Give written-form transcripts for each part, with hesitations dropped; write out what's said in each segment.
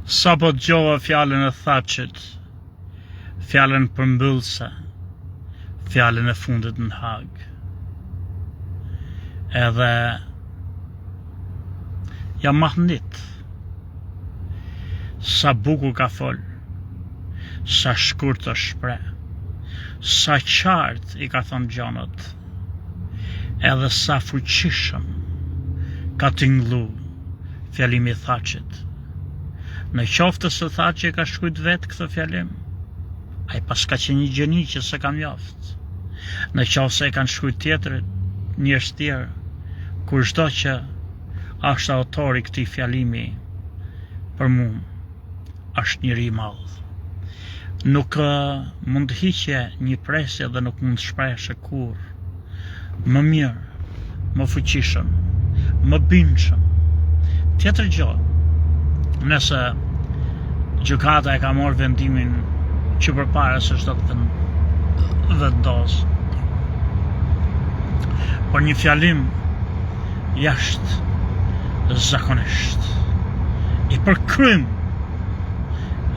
Sa po dëgjova fjalën e Thatchit, fjalën përmbyllëse, fjalën e fundit në Hag. Edhe jam mahnit. Sa bukur ka fol, sa shkurt të shpreh, sa qartë i ka thënë gjanat, edhe sa fuqishëm ka tingëllu fjalimi i Thatchit. Në qoftë se Thatchi ka shkruajt vetë këtë fjalim, ai pas ka qenë një gjeni që se ka mjaft. Në qoftë se e kanë shkruajt tjetrit, njerëz tjerë, kushdo që është autori këtij fjalimi, për mua është njeri i madh. Nuk mund të hiqe një presje dhe nuk mund të shprehë kur më mirë, më fuqishëm, më bindshëm. Tjetër gjë, nëse gjykata e ka marrë vendimin që përpara se çdo të vendos për një fjalim jashtë zakonisht i përkrym,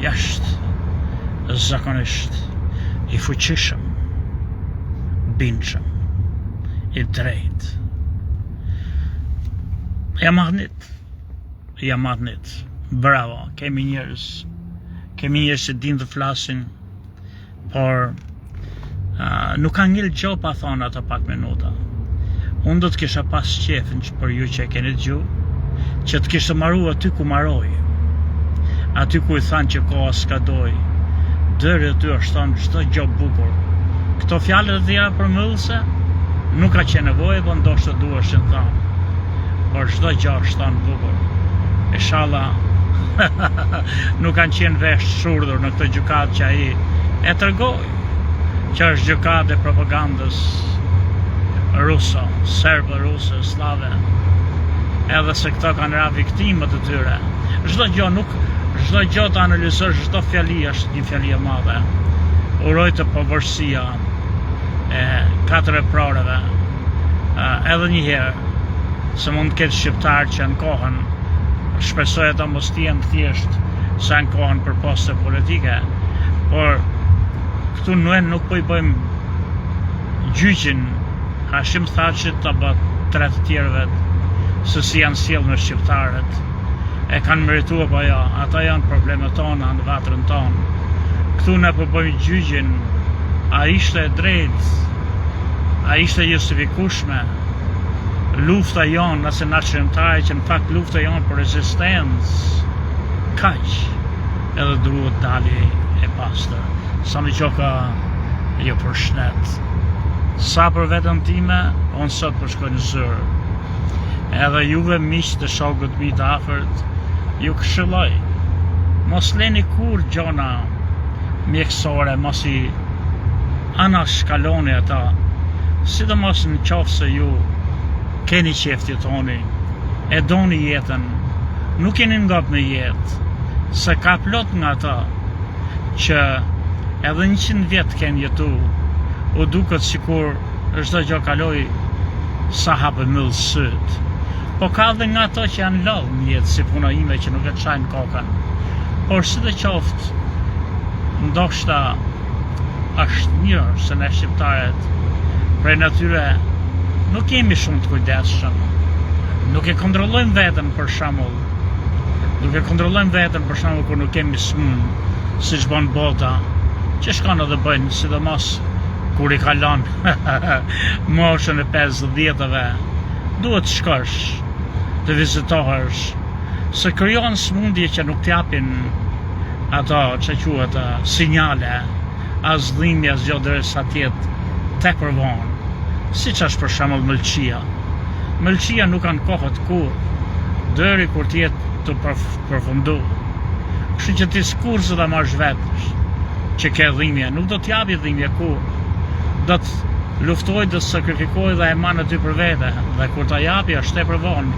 jashtë zakonisht i fuqishëm, bindshëm, i drejtë. Jam mahnit. Bravo, kemi njerëz që din të flasin, por nuk ka ngel gjë pa thonë ato pak minuta. Unë do të kisha pas qefin që për ju që e keni dëgju, që të kishte marrua aty ku marroi, aty ku i thanë që koha s'ka doj, deri aty është thonë çdo gjë bukur. Këto fjalë të tjera përmbyllëse nuk ka qenë nevojë, po ndoshta duheshin thënë, por çdo gjë është thonë bukur. Inshallah nuk kanë qenë vesh shurdhur në këtë gjykatë që ai e tregoi, që është gjykatë e propagandës ruse, serbe, ruse, slave, edhe se këto kanë ra viktimët e tyre. Çdo gjë të analizosh, çdo fjali është një fjali e madhe. Uroj të pavarësia e 4 veproreve, edhe një herë, se mund të ketë shqiptar që në kohën, shpresoj ata mos të jenë thjesht sa në kohën për poste politike, por këtu nuk po i bëjmë gjyqin Hashim Thatchit apo 3 të tjerëve se si janë sjellë në shqiptarët. E kanë merituar apo jo, ata janë problemet tona në vatrën tonë. Këtu ne po bëjmë gjyqin, a ishte e drejtë, a ishte justifikueshme lufta jonë nëse na shëmtaj, që në fakt lufta jonë për rezistencë, kaq, edhe duhet dali e pastër. Sa më qoka jo për shnet. Sa për vetën time, unë sot përshkoj në zyrë. Edhe juve miq të shokët mi të afërt, ju këshilloj, mos leni kur gjona mjekësore, mos i anashkaloni ata, sidomos në qoftë se ju keni qefti toni, e doni jetën, nuk keni ngop në jetë, se ka plot nga ta që edhe 100 vjet kenë jetu, u duket sikur çdo gjë kaloi sa hapë myll syt. Po ka dhe nga ato që janë lodh në jetë, si puna ime që nuk e çajnë kokën. Por si të qoftë, ndoshta është mirë se ne shqiptarët prej natyre nuk jemi shumë të kujdesshëm. Nuk e kontrollojmë veten për shembull. Kur nuk kemi smun, siç bën bota, që shkon edhe bëjnë, sidomos kur i kalon moshën e 50-ve, duhet të shkosh, të vizitohesh, se krijon smundje që nuk t'japin ato që quhet sinjale, as dhimbje, as gjë derisa t'jetë tepër vonë. Siç është për shembull mëlçia. Mëlçia nuk kanë kohët kur, deri kur t'jetë të përfundu. Kështu që ti s'kurse ta marrësh vetë që ke dhimbje, nuk do t'japi dhimbje kur. Do të luftoj, do të sakrifikoj dhe e man aty për vete, dhe kur ta japi është tepër vonë.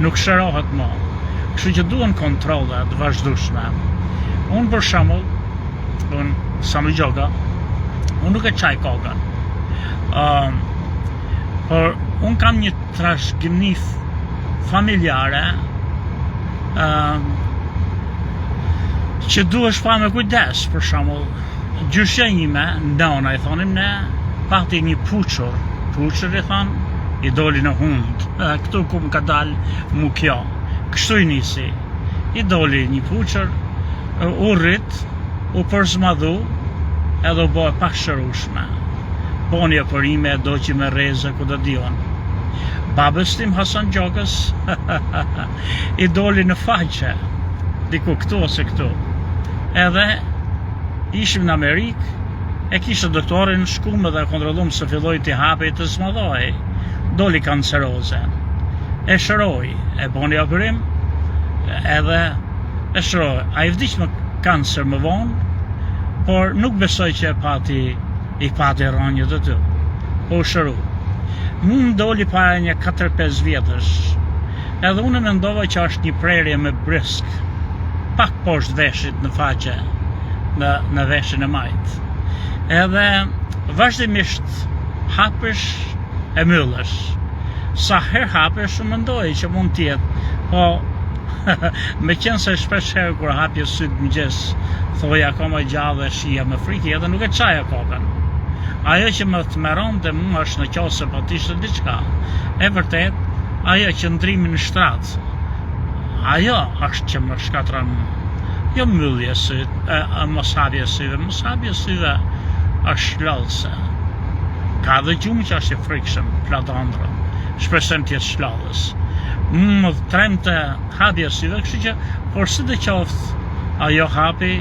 Nuk shërohet më. Kështu që duhen kontrolle të vazhdueshme. Unë për shembull, Sami Gjoka, unë nuk e çaj kokën. Por unë kam një trashëgimi familjare që duhesh pa me kujdes, për shembull, gjyshja ime, nona i thonim ne, pati një puçur i thon, i doli në hund, këtu ku më ka dal mu kjo, kështu i nisi, i doli një puçur, u rrit, u përzmadhu, edhe u bëhe pak shërushme, ponja për ime, do që me reze, ku do dion. Babës tim Hasan Gjokës, i doli në faqe, diku këtu ose këtu, edhe ishim në Amerikë, e kishte doktorin shkumë dhe kontrollum se filloj t'i hapi të zmadhoj, doli kanceroze, e shëroj, e boni operim, edhe e shëroj, a i vdiq me kancer më vonë, por nuk besoj që i pati rënjët e ty, po shëru. Më doli para një 4-5 vjetësh, edhe unë mendova që është një prerje me brisk, pak poshtë veshit në faqe, në veshin e majtë. Edhe vazhdimisht hapësh e myllësh. Sa her hapësh, unë mendoj që mund tjetë, po me qenë se shpesh herë kur hapje sytë mëngjes, thoja akoma gjallë dhe shia me friki, edhe nuk e qaja kokën. Ajo që më të meron dhe më është në qosë po t'ishte diçka. E vërtet, ajo që ndrimi në shtratë, ajo është që më shkatron, jo myllje sytë, mos hapje syve është lallëse. Ka dhe gjumë që është i frikshëm, platandrë, shpresem t'jetë shladhës. Më trem të hapje syve, kështu që, por si dhe qoftë, ajo hapi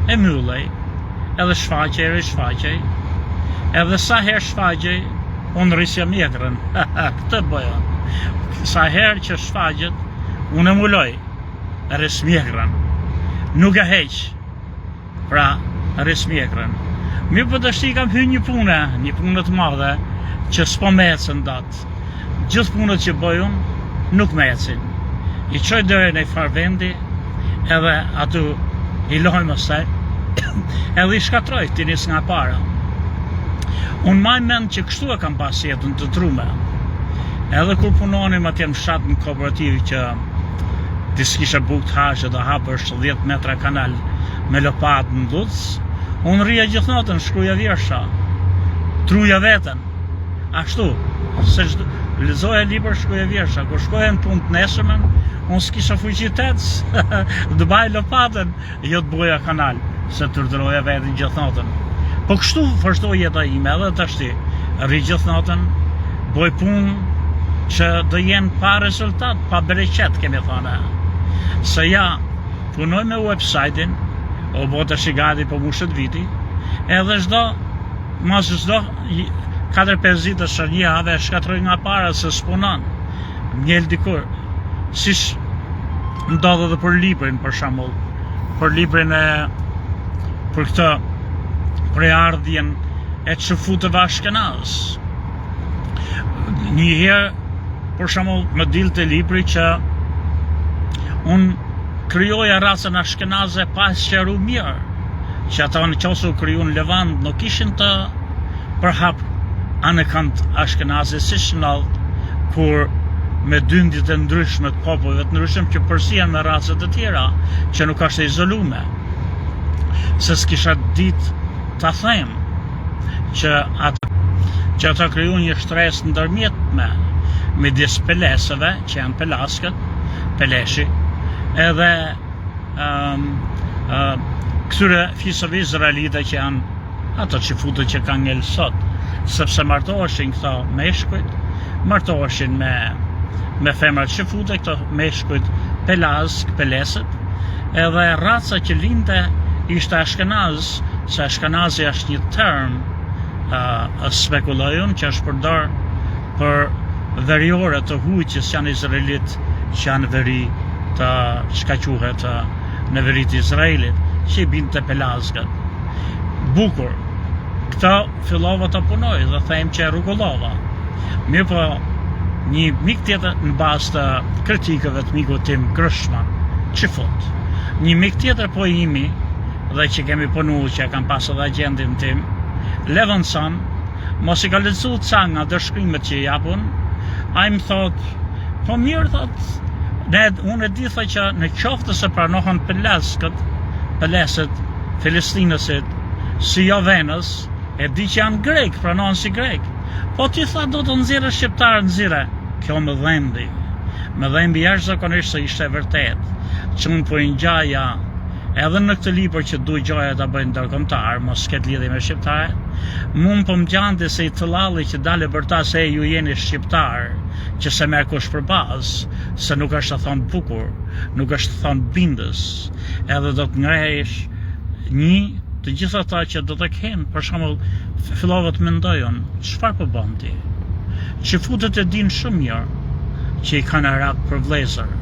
e myllej, edhe shfaqej, edhe sa herë shfaqej, unë rrisja mjekrën, këtë bëja. Sa herë që shfaqet, unë e muloj, rris mjekrën, nuk e heq, pra rris mjekrën. Mirë për të shti kam hyrë një punë të madhe, që s'po mecën datë. Gjithë punët që bëjun, nuk mecin. I qoj dërë në i farvendi, edhe atu i lojmë se, edhe i shkatroj t'i nis nga para. Unë maj mend që kështu e kam pas jetën të trume. Edhe kur punonim atje në fshat në kooperativ që disë kisha bukt haqë dhe hapësh 10 metra kanal me lopat në Ludz, unë rria gjithë natën, shkruja vjersha, truja veten, ashtu, se lezoja libër, shkruja vjersha, kur shkoja në punë të nesërmen, unë s'kisha fuqitets, të baj lopatën, jo të boja kanal, se të rdëroja vetin gjithë natën. Po kështu vazhdoi jeta ime edhe tashti, rri gjithë natën, boj punë që do jenë pa rezultat, pa bereqet, kemi thane. Se ja, punoj me website-in, o bota shigati po mushet viti, edhe mas çdo 4-5 ditë së një have shkatroj nga para se s'punon. Mjel dikur, siç ndodh edhe për librin, për shembull, për librin për këtë preardhjen e çufutëve ashkenaz. Një herë, për shembull, më dilte libri që unë kryoja racën ashkenaze pas qeru mirë, që ata në qosë u kryu në Levant nuk ishin të përhap anëkant ashkenaze si shnallt, kur me dyndit e ndryshme të popujve të ndryshme që përsien me racët e tjera, që nuk ashtë izolume. Se s'kisha dit të them që ata kryu një shtres ndërmjetme midis pelesëve, që janë pelaskët, peleshi, edhe këtyre fisëve izraelite që janë ato që futët që kanë ngellë sot, sepse martoheshin këto meshkujt, martoheshin me femrat që futët, këto meshkujt pelazk, pelesët, edhe raca që linte ishte ashkenaz, se ashkenazi është një term spekulojun që është përdor për veriore të huqës që janë izraelit, që janë veri të shkaquhet në verit Izraelit, që i binte pelazgët. Bukur, këta fillova të punoj dhe them që e rrugullova. Mirë po, një mik tjetër në bazë të kritikëve të miku tim Grishman, që fut. Një mik tjetër po imi, dhe që kemi punu, që kam pasë dhe agendin tim, Levinson, mos i ka lexu ca nga dërshkrimet që i japun, a i më thot, po mirë thot, unë e di thë që në qoftë se pranohen pelazgët, Peleset, Filistinësit, si Jovenës, e di që janë grek, pranon si grek. Po ti tha do të nxjerrë shqiptarë nxjerrë. Kjo më dhembi. Më dhembi jashtëzakonisht se ishte vërtet. Që unë po i ngjaja edhe në këtë libër që duhet gjoja ta bëjnë ndërkombëtar, mos ketë lidhje me shqiptarë. Mund po më gjante se i tëllalli që dale për ta se ju jeni shqiptar, që se merr kush për bazë, se nuk është të thonë bukur, nuk është të thonë bindës, edhe do të ngrehesh të gjitha ata që do të kenë, për shembull, fillova të mendojon, çfarë po bën ti? Që futët e din shumë mirë që i kanë Arab për vlezër,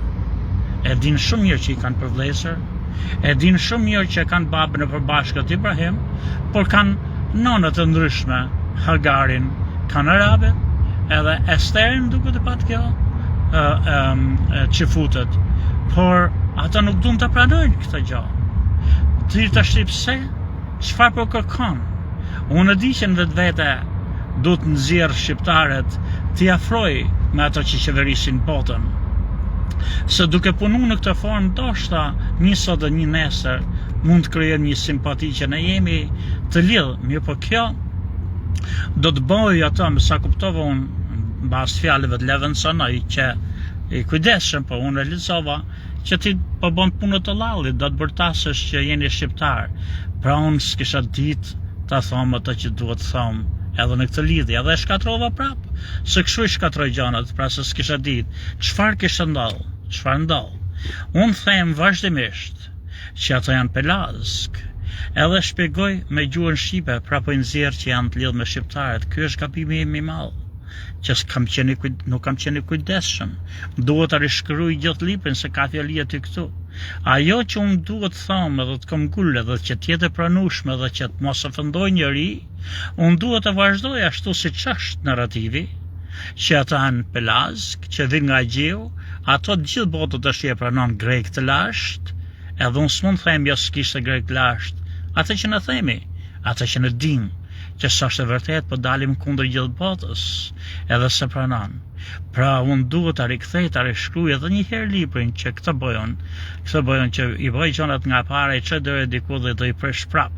e din shumë mirë që i kanë për vlezër, e din shumë mirë që kanë babën e përbashkët Ibrahim, por kanë nënët e ndryshme, Hagarin, kanë Arabet, edhe Esterin duke të pat kjo që futët, por ata nuk duan të pranojnë këtë gjë. Ti të shqip pse? Çfarë po kërkon? Unë di që në vetvete du të nxjerrë shqiptarët t'i afroj me ato që qeverisin botën. Se duke punu në këtë formë, ndoshta një sot dhe një nesër mund të krijojmë një simpati që ne jemi të lidhë, mirë po kjo do të bëjë ato, me sa kuptova unë, mbas fjalëve të Levinson, ai që i kujdesshëm, po unë e lexova, që ti po bën punë të lallit, do të bërtasësh që jeni shqiptar. Pra unë s'kisha ditë ta them ato që duhet të them edhe në këtë lidhje, edhe e shkatrova prap, se kështu i shkatroj gjanat, pra se s'kisha ditë çfarë kishte ndodhur, çfarë ndodh. Unë them vazhdimisht që ato janë pelazk, edhe shpjegoj me gjuhën shqipe, pra po i nxjerr që janë të lidhur me shqiptarët. Ky është gabimi im i madh, që nuk kam qenë kujdesshëm. Duhet ta rishkruaj gjithë librin se ka fjali aty këtu. Ajo që unë duhet të them edhe të këmbgul edhe që të jetë e pranueshme dhe që të mos ofendoj njëri, unë duhet të vazhdoj ashtu siç është narrativi, që ata janë pelazk, që vijnë nga Egjeu, ato të gjithë botën tash e pranon grek të lashtë, edhe unë s'mund të them jo s'kishte grek të lashtë, atë që në themi, atë që në dim, që s'është e vërtet, po dalim kundër gjithë botës, edhe se pranon. Pra unë duhet ta rikthej, ta rishkruaj edhe një herë librin që këtë bëjon që i bëj gjonat nga para, i çoj deri diku dhe do i presh prap,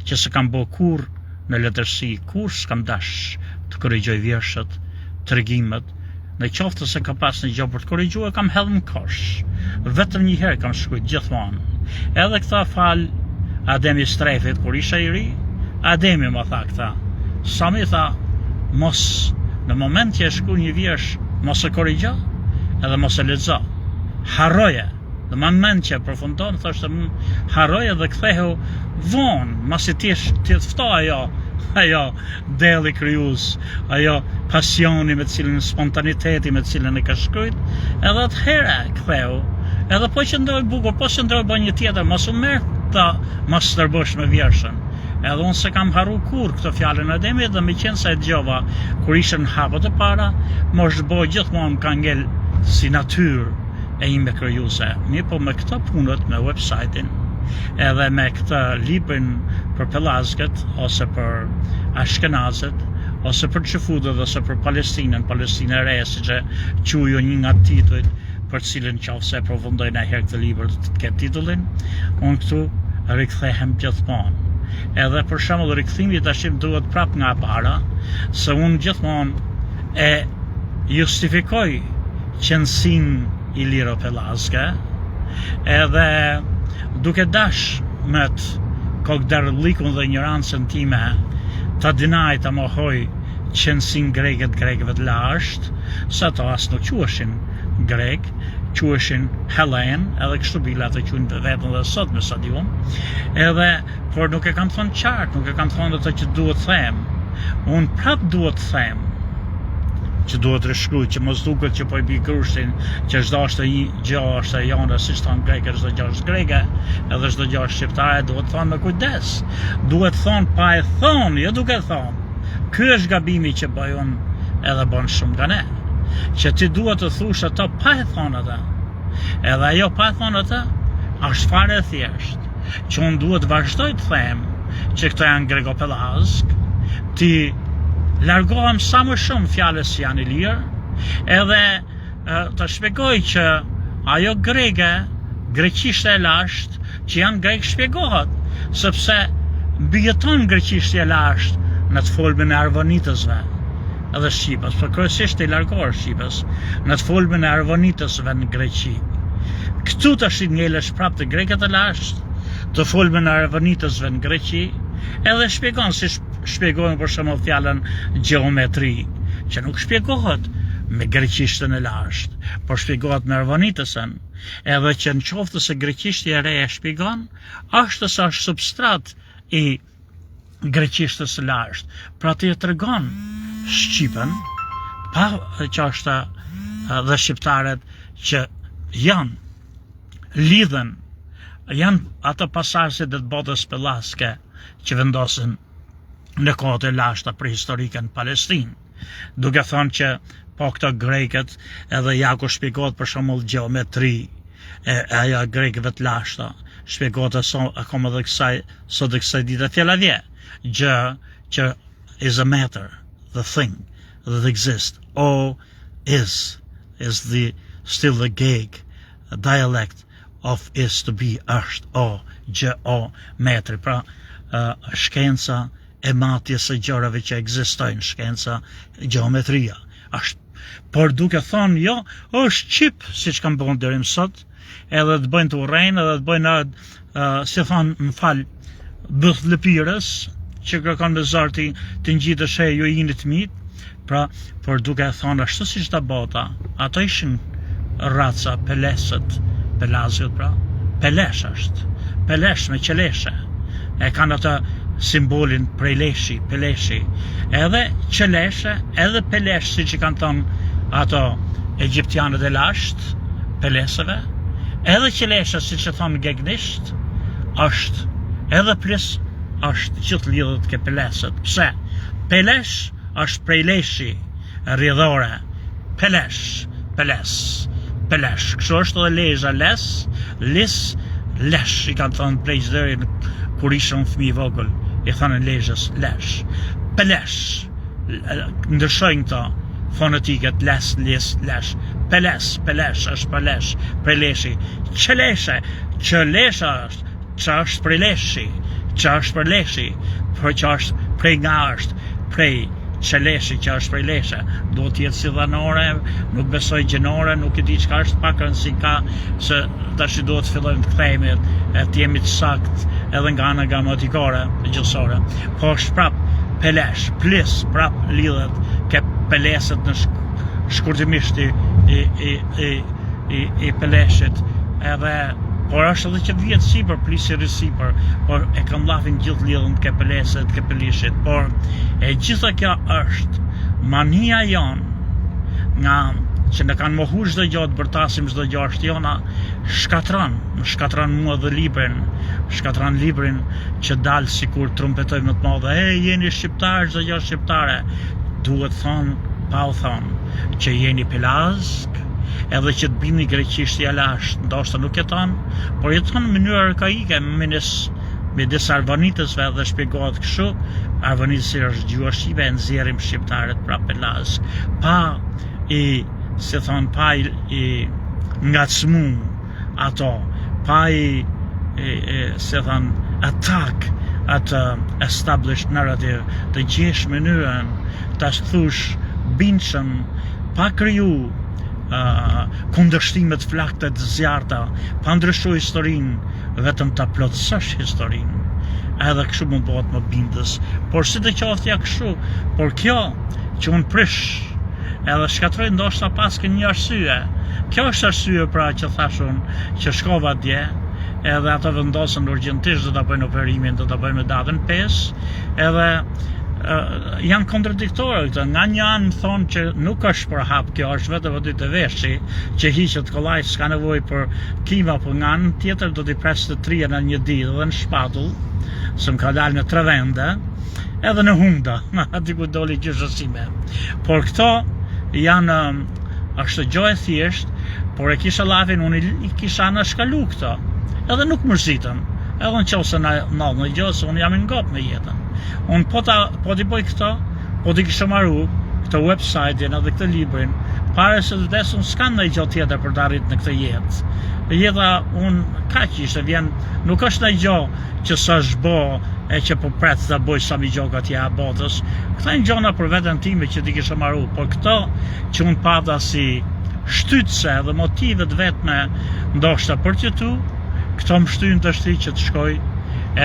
që se kam bë kur në letërsi, kur s'kam dash të korrigjoj vjershët, tregimet, në qoftë se ka pas në gjë për të korrigjuar, kam hedhur në kosh. Vetëm një herë kam shkruajtur gjithmonë. Edhe këta fal Ademi Strefit kur isha i ri, Ademi më tha këta. Sami tha, mos në moment që e shkruaj një vjersh, mos e korrigjo, edhe mos e lexo. Harroje. Në moment që përfundon, thoshte harroje dhe kthehu vonë, mos i ti të ftoj ajo deli krijues, ajo pasioni me të cilën, spontaniteti me të cilën e ka shkruajt, edhe atëherë ktheu. Edhe po qëndroj bukur, po qëndroj bën një tjetër, mos u merr ta mos stërbosh me vjershën. Edhe unë se kam harru kur këtë fjalën e Ademit, dhe me qenë se e dëgjova kur ishën hapët e para, mos bëj gjithmonë ka ngel si natyrë e ime krijuese. Mirë po me këto punët, me website-in, edhe me këtë librin për pelazkët, ose për ashkenazët, ose për xhefudët, ose për Palestinën, Palestinë e re, siç e quajë një nga titujt për cilën qofse e përfundoj në herë këtë libër të ketë titullin, unë këtu rikthehem gjithmonë. Edhe për shembull rikthimi tashim duhet prap nga para, se unë gjithmonë e justifikoj qëndësinë i liro pelazke, edhe duke dash me të kokderlikun dhe ignorancën time, ta dinaj ta mohoj qëndësinë grekëve të lashtë, se ato as nuk quheshin grek, quheshin Helen, edhe kështu bila të quhen vetëm dhe sot me sa di unë, edhe por nuk e kam thonë qartë, nuk e kam thonë ato që duhet them. Unë prap duhet them që duhet rishkruaj, që mos duket që po i bi grushtin, që çdo është gjë është e jonë, siç thon grekët, çdo gjë është greke, edhe çdo gjë është shqiptare, duhet thonë me kujdes. Duhet thonë pa e thonë, jo duke thonë. Ky është gabimi që bëj unë edhe bën shumë nga ne. Që ti duhet të thush ato pa e thonë atë. Edhe ajo pa e thonë atë është fare e thjeshtë. Që unë duhet vazhdoj të them që këto janë greko-pelazk, ti largohem sa më shumë fjalës që janë i lirë, edhe të shpjegoj që ajo greke greqishtja e lashtë që janë grek shpjegohet, sepse mbijeton greqishtja e lashtë në të folmen e arvonitësve edhe shqipës, për kryesisht e largor shqipës, në të folmen e arvonitësve në Greqi. Këtu të ngelesh prap të greket e lashtë, të folmen e arvonitësve në Greqi, edhe shpjegon si shpjegojnë për shembull fjalën gjeometri, që nuk shpjegohet me greqishtën e lashtë, por shpjegohet me arvonitësën, edhe që në qoftë se greqishtja e re e shpjegon, është se është substrat i greqishtës së lashtë, pra të tregon Shqipen, pa që është dhe shqiptarët që janë lidhen, janë ato pasardhësit e të botës pellaske që vendosen në kohët e lashta prehistorike në Palestinë, duke thënë që po këto greket edhe ja ku shpjegohet për shembull gjeometri, ajo grekëve të lashta, shpjegohet akoma edhe sot kësaj dite fjala vje, gjë që is a matter, the thing that exists, o is still the Gaelic dialect of is to be, është, o, gjë, o, metri, pra shkenca e matjes së gjërave që ekzistojnë, shkenca gjeometria, është, por duke thonë, jo, është qip, siç kam bënë deri më sot, edhe të bëjnë të urrejnë, edhe të bëjnë, si thonë, më fal, bëth lëpirës, që kërkon me zarti të ngjitësh e jo init mit, pra, por duke thonë ashtu si shta bota, ato ishin raca, pelesët, pelaziot, pra, pelesh është, pelesh me qeleshe, e kanë atë simbolin prej leshi, peleshi, edhe qeleshe, edhe pelesh, si që kanë thonë ato egyptianët e lashtë, pelesëve, edhe qeleshe, si që thonë gegnisht, është, edhe plus është gjithë lidhët ke pelesët. Pse? Pelesh është prej leshi rrjedhore. Pelesh, kështu është edhe lezha les, lis, lesh, i kanë thonë prej deri kur ishën fëmijë vogël, i thonë lezhës lesh. Pelesh, ndryshojnë këto fonetiket, les, lis, lesh. Pelesh është pelesh, prej leshi. Qeleshe, qelesha është, që është prej leshi, që është për leshi, për që është prej nga është, prej qeleshi që është prej leshe, do t'jetë si dhanore, nuk besoj gjenore, nuk e di çka është pak rëndësi ka, se tash do të fillojmë të kthehemi e të jemi të sakt edhe nga ana gramatikore, gjësore, po është prap pelesh, plis prap lidhet ke pelesët në shkurtimisht i peleshit, edhe por është edhe që vjetë sipër, plisiri sipër, por e kam lafin gjithë lidhën ke peleset, ke pelishit, por e gjitha kjo është mania jonë nga që në kanë mohu çdo gjë, të bërtasim çdo gjë është jona, shkatron mua dhe librin që dalë sikur trumpetojmë në të madhe, jeni shqiptar, çdo gjë shqiptare, duhet thonë, pa u thonë, që jeni pelazk, edhe që të bini greqishtja lashtë, ndoshta nuk jeton, por jeton në mënyrë arkaike, midis arvonitësve dhe shpjegohet kështu, arvonitës është gjua shqipe, nxjerrim shqiptarët pra pelazk, pa ngacmu ato, pa attack atë established narrative, të gjesh mënyrën, të thush bindshëm, pa kriju kundërshtimet flakte të zjarta, pa ndryshu historinë, vetëm ta plotësosh historinë, edhe kështu mund bëhet më bindës, por si të qoftë ja kështu, por kjo që unë prish, edhe shkatroj ndoshta paske një arsye, kjo është arsye pra që thashun që shkova dje, edhe ato vendosën urgjentisht do ta bëjnë operimin, do ta bëjnë me datën 5, edhe janë kontradiktore këto. Nga një anë thonë që nuk është për hap, kjo është vetëm vëdy të veshi që hiqet kollaj, s'ka nevojë për kima, por nga anën tjetër do t'i pres të trija në një ditë dhe në shpatull, se më ka dalë në 3 vende, edhe në hunda, aty ku doli gjyshësime. Por këto janë është gjë e thjesht, por e kisha llafin, unë i kisha anashkalu këto, edhe nuk mërzitëm. Edhe në qoftë se në gjë, se unë jam i ngop me jetën. Unë po t'i bëj këto, po t'i kisha marru këtë website-in edhe këtë librin, Pare se të vdesun s'kan në i gjo tjetër për të arrit në këtë jetë. Jeta unë kaq ishte vjen, nuk është në i gjo që sa shbo e që po pret të boj sa mi gjo gati a botës. Këta në gjona për vetën time që ti kisha maru, por këto që unë pada si shtytse dhe motivet vetme ndoshta për që tu, këto më shtyjnë të shti që të shkoj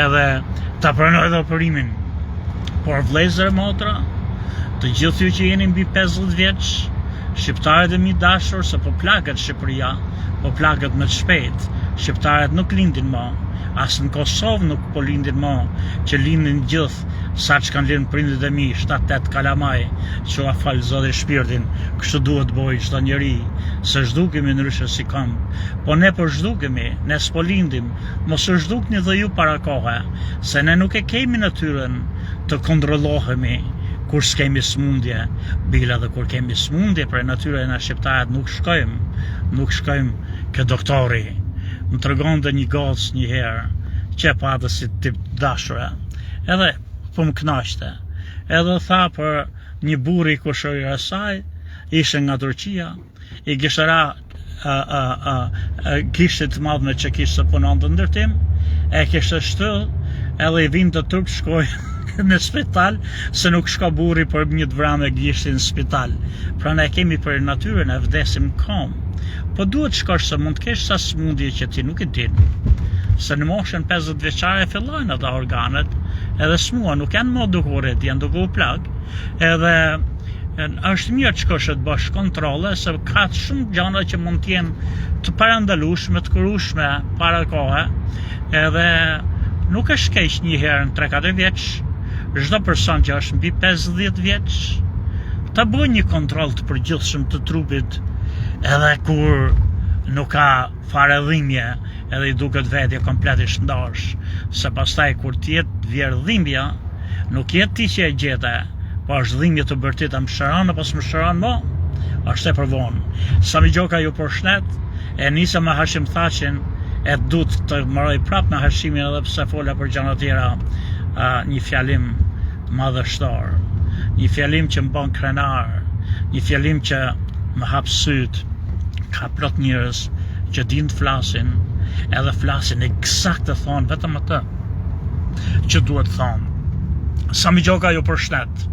edhe të pranoj dhe operimin. Por vlezër e motra, të gjithë ju që jeni mbi 50 vjeç, shqiptarët e mi dashur se po plagët Shqipëria, po plagët me të shpejt. Shqiptarët nuk lindin më, as në Kosovë nuk po lindin më, që lindin gjithë sa që kanë lind prindit e mi, 7-8 kalamaj, që a falë zoti shpirtin, kështu duhet boj çdo njeri, se zhdukemi ndryshe si kam. Po ne po zhdukemi, ne s'po lindim, mos u zhdukni dhe ju para kohe, se ne nuk e kemi natyrën të kontrollohemi kur s'kemi smundje, bila dhe kur kemi smundje për natyre në shqiptarët nuk shkojmë ke doktori. Më tregon dhe një gocë një herë, që patë si tip dashure, edhe po më knaqte, edhe tha për një buri kushërë e saj, ishe nga Turqia, i gishëra kishtë të madhme që kishtë të punon të ndërtim, e kishtë shtyll, edhe i vind të turp shkoj në spital, se nuk shka buri për një të vrame gishtin në spital. Pra ne kemi për natyrën e vdesim kom. Po duhet shkosh se mund të kesh sa smundje që ti nuk i din. Se në moshën 50 vjeçare fillojnë ata organet, edhe smua nuk janë më duhurit, janë duku plag, edhe është mirë të shkosh të bësh kontrole, se ka shumë gjana që mund t'jenë të parandalueshme, të kurueshme para kohe, edhe nuk është keq një herë në 3-4 vjeç, çdo person që është mbi 50 vjeç, ta bëj një kontroll të përgjithshëm të trupit, edhe kur nuk ka fare dhimbje, edhe i duket vetja kompletisht ndarsh, se pastaj kur t'jetë vjerë dhimbja, nuk jetë ti që e gjete, po është dhimbje të bërtita më shëron apo s'më shëron mo, është e përvonë. Sami Gjoka ju përshnet, e nisa me Hashim Thaqin, e dut të mëroj prap me Hashimin edhe pse fola për gjana tjera, një fjalim madhështor, një fjalim që më bën krenar, një fjalim që më hap syt. Ka plot njerëz që din të flasin, edhe flasin eksakt të thonë vetëm atë që duhet thonë. Sami Gjoka ju përshnet.